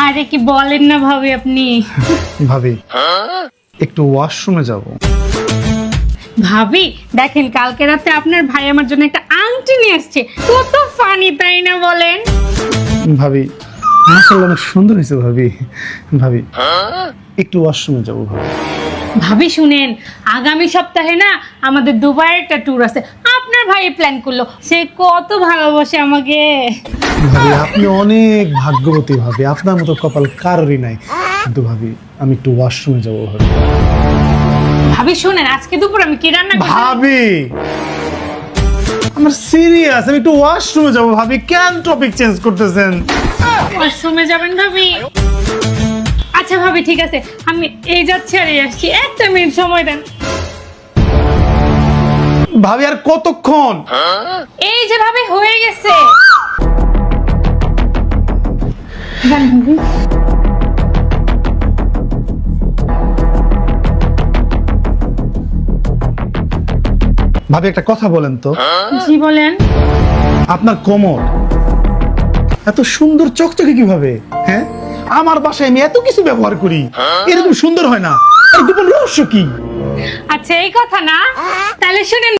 আরে কি বলেন না ভাবি আপনি? ভাবি একটু ওয়াশরুমে যাব। ভাবি দেখেন কালকে রাতে আপনার ভাই আমার জন্য একটা আংটি নিয়ে আসছে, কত ফানি তাই না বলেন? ভাবি মাশাআল্লাহ অনেক সুন্দর হয়েছে ভাবি। ভাবি একটু ওয়াশরুমে যাব ভাবি। ভাবি শুনেন, আগামী সপ্তাহে না আমাদের দুবাইয়ের একটা ট্যুর আছে, আপনার ভাই প্ল্যান করলো, সে কত ভালোবাসে আমাকে। ভাবি আপনি অনেক ভাগ্যবতী ভাবি, আপনার মতো কপাল কারোরই নাই। কিন্তু ভাবি আমি একটু ওয়াশরুমে যাব ভাবি। ভাবি শুনেন, আজকে দুপুর আমি কি রান্না করব? ভাবি আমার সিরিয়াস, আমি একটু ওয়াশরুমে যাব ভাবি। কেন টপিক চেঞ্জ করতেছেন? ওয়াশরুমে যাবেন ভাবি? আচ্ছা ভাবি ঠিক আছে, আমি এই যাচ্ছি আর এই আসছি, একটা মিনিট সময় দেন। ভাবি আর কতক্ষণ? এই যে ভাবি হয়ে গেছে। যান ভাবি। ভাবি একটা কথা বলেন তো, জি বলেন। আপনার কোমর এত সুন্দর চকচকে কিভাবে? হ্যাঁ, আমার বাসায় আমি এত কিছু ব্যবহার করি, এরকম সুন্দর হয় না। এর গোপন রহস্য কি? আচ্ছা এই কথা না, তাহলে শুনেন